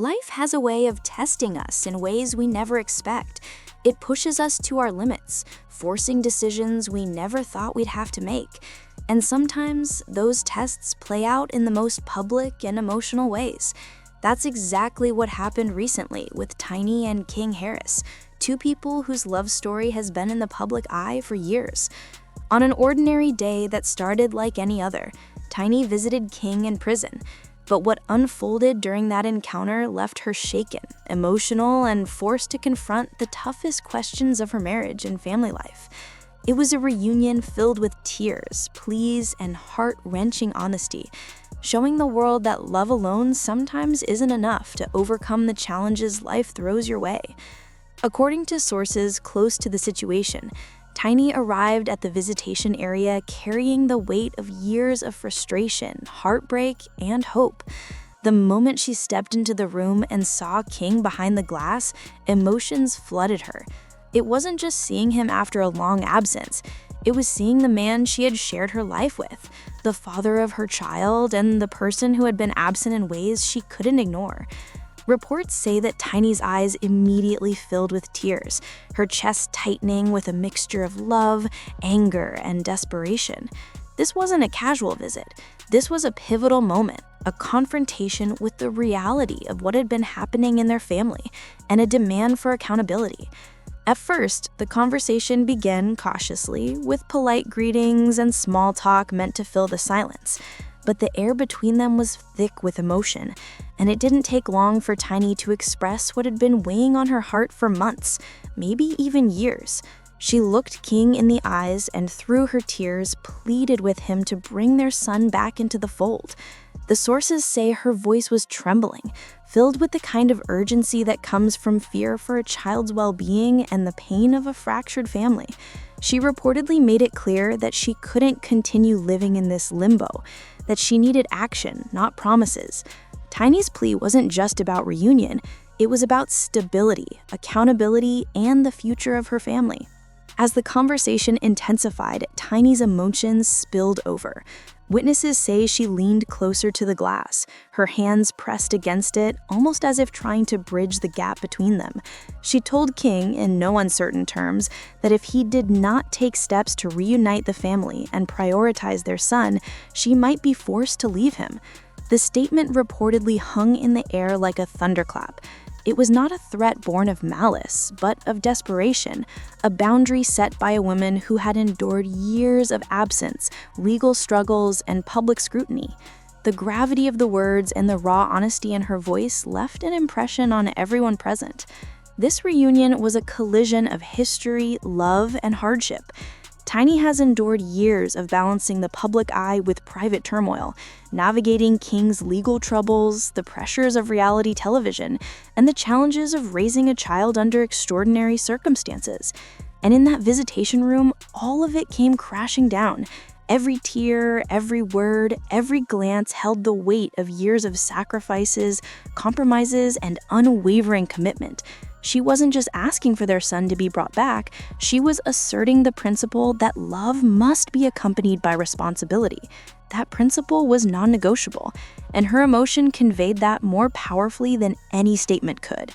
Life has a way of testing us in ways we never expect. It pushes us to our limits, forcing decisions we never thought we'd have to make. And sometimes those tests play out in the most public and emotional ways. That's exactly what happened recently with Tiny and King Harris, two people whose love story has been in the public eye for years. On an ordinary day that started like any other, Tiny visited King in prison. But what unfolded during that encounter left her shaken, emotional, and forced to confront the toughest questions of her marriage and family life. It was a reunion filled with tears, pleas, and heart-wrenching honesty, showing the world that love alone sometimes isn't enough to overcome the challenges life throws your way. According to sources close to the situation, Tiny arrived at the visitation area carrying the weight of years of frustration, heartbreak, and hope. The moment she stepped into the room and saw King behind the glass, emotions flooded her. It wasn't just seeing him after a long absence. It was seeing the man she had shared her life with, the father of her child, and the person who had been absent in ways she couldn't ignore. Reports say that Tiny's eyes immediately filled with tears, her chest tightening with a mixture of love, anger, and desperation. This wasn't a casual visit. This was a pivotal moment, a confrontation with the reality of what had been happening in their family, and a demand for accountability. At first, the conversation began cautiously, with polite greetings and small talk meant to fill the silence. But the air between them was thick with emotion, and it didn't take long for Tiny to express what had been weighing on her heart for months, maybe even years. She looked King in the eyes and through her tears pleaded with him to bring their son back into the fold. The sources say her voice was trembling, filled with the kind of urgency that comes from fear for a child's well-being and the pain of a fractured family. She reportedly made it clear that she couldn't continue living in this limbo, that she needed action, not promises. Tiny's plea wasn't just about reunion, it was about stability, accountability, and the future of her family. As the conversation intensified, Tiny's emotions spilled over. Witnesses say she leaned closer to the glass, her hands pressed against it, almost as if trying to bridge the gap between them. She told King, in no uncertain terms, that if he did not take steps to reunite the family and prioritize their son, she might be forced to leave him. The statement reportedly hung in the air like a thunderclap. It was not a threat born of malice, but of desperation, a boundary set by a woman who had endured years of absence, legal struggles, and public scrutiny. The gravity of the words and the raw honesty in her voice left an impression on everyone present. This reunion was a collision of history, love, and hardship. Tiny has endured years of balancing the public eye with private turmoil, navigating King's legal troubles, the pressures of reality television, and the challenges of raising a child under extraordinary circumstances. And in that visitation room, all of it came crashing down. Every tear, every word, every glance held the weight of years of sacrifices, compromises, and unwavering commitment. She wasn't just asking for their son to be brought back, she was asserting the principle that love must be accompanied by responsibility. That principle was non-negotiable, and her emotion conveyed that more powerfully than any statement could.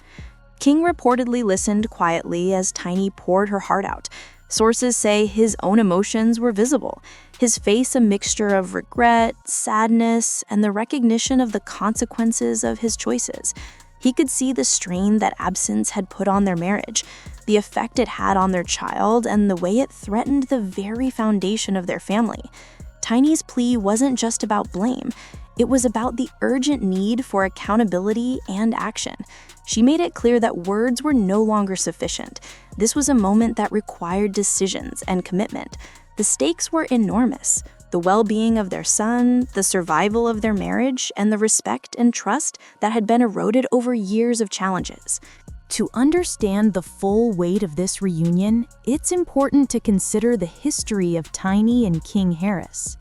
King reportedly listened quietly as Tiny poured her heart out. Sources say his own emotions were visible, his face a mixture of regret, sadness, and the recognition of the consequences of his choices. He could see the strain that absence had put on their marriage, the effect it had on their child, and the way it threatened the very foundation of their family. Tiny's plea wasn't just about blame. It was about the urgent need for accountability and action. She made it clear that words were no longer sufficient. This was a moment that required decisions and commitment. The stakes were enormous. The well-being of their son, the survival of their marriage, and the respect and trust that had been eroded over years of challenges. To understand the full weight of this reunion, it's important to consider the history of Tiny and King Harris.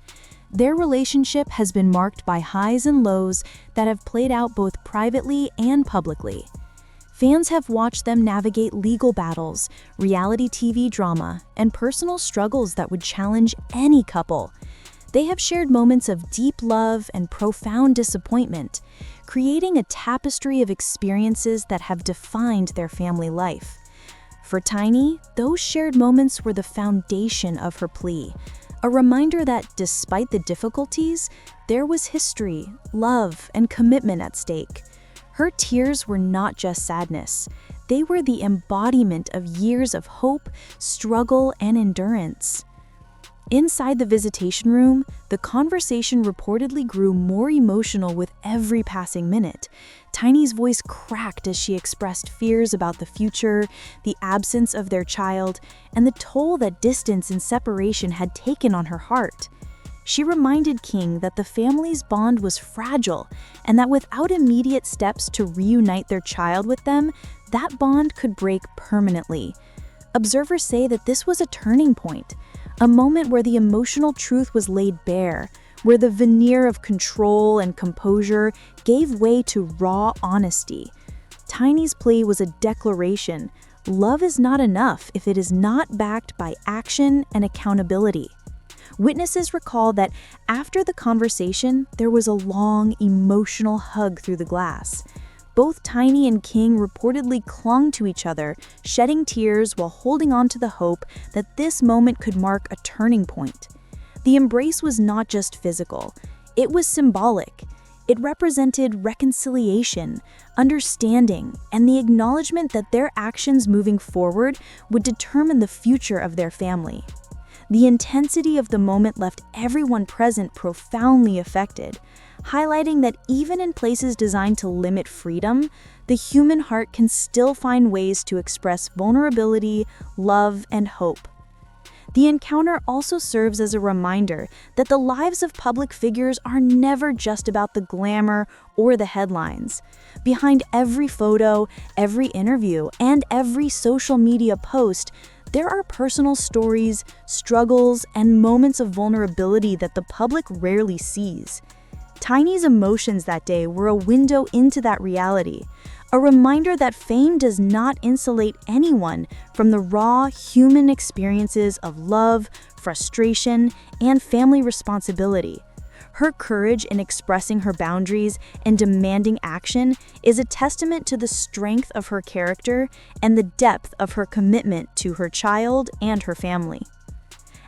Their relationship has been marked by highs and lows that have played out both privately and publicly. Fans have watched them navigate legal battles, reality TV drama, and personal struggles that would challenge any couple. They have shared moments of deep love and profound disappointment, creating a tapestry of experiences that have defined their family life. For Tiny, those shared moments were the foundation of her plea, a reminder that despite the difficulties, there was history, love, and commitment at stake. Her tears were not just sadness. They were the embodiment of years of hope, struggle, and endurance. Inside the visitation room, the conversation reportedly grew more emotional with every passing minute. Tiny's voice cracked as she expressed fears about the future, the absence of their child, and the toll that distance and separation had taken on her heart. She reminded King that the family's bond was fragile and that without immediate steps to reunite their child with them, that bond could break permanently. Observers say that this was a turning point, a moment where the emotional truth was laid bare, where the veneer of control and composure gave way to raw honesty. Tiny's plea was a declaration: love is not enough if it is not backed by action and accountability. Witnesses recall that after the conversation, there was a long, emotional hug through the glass. Both Tiny and King reportedly clung to each other, shedding tears while holding on to the hope that this moment could mark a turning point. The embrace was not just physical, it was symbolic. It represented reconciliation, understanding, and the acknowledgement that their actions moving forward would determine the future of their family. The intensity of the moment left everyone present profoundly affected, highlighting that even in places designed to limit freedom, the human heart can still find ways to express vulnerability, love, and hope. The encounter also serves as a reminder that the lives of public figures are never just about the glamour or the headlines. Behind every photo, every interview, and every social media post, there are personal stories, struggles, and moments of vulnerability that the public rarely sees. Tiny's emotions that day were a window into that reality, a reminder that fame does not insulate anyone from the raw human experiences of love, frustration, and family responsibility. Her courage in expressing her boundaries and demanding action is a testament to the strength of her character and the depth of her commitment to her child and her family.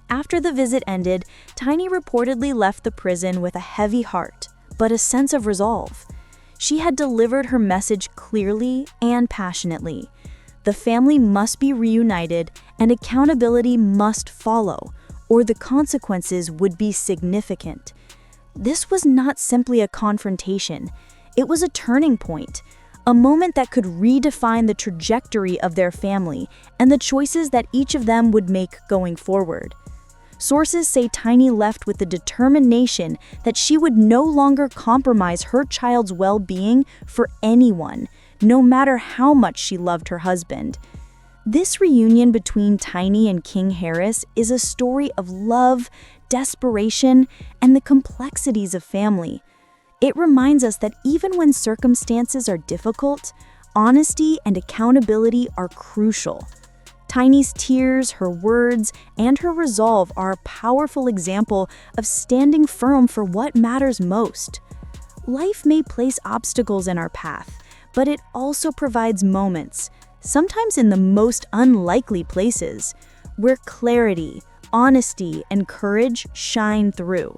After the visit ended, Tiny reportedly left the prison with a heavy heart, but a sense of resolve. She had delivered her message clearly and passionately. The family must be reunited and accountability must follow, or the consequences would be significant. This was not simply a confrontation, it was a turning point, a moment that could redefine the trajectory of their family and the choices that each of them would make going forward. Sources say Tiny left with the determination that she would no longer compromise her child's well-being for anyone, no matter how much she loved her husband. This reunion between Tiny and King Harris is a story of love, desperation, and the complexities of family. It reminds us that even when circumstances are difficult, honesty and accountability are crucial. Tiny's tears, her words, and her resolve are a powerful example of standing firm for what matters most. Life may place obstacles in our path, but it also provides moments, sometimes in the most unlikely places, where clarity, honesty, and courage shine through.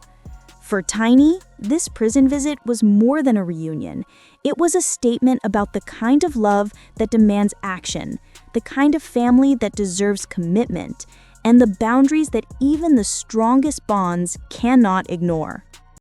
For Tiny, this prison visit was more than a reunion. It was a statement about the kind of love that demands action, the kind of family that deserves commitment, and the boundaries that even the strongest bonds cannot ignore.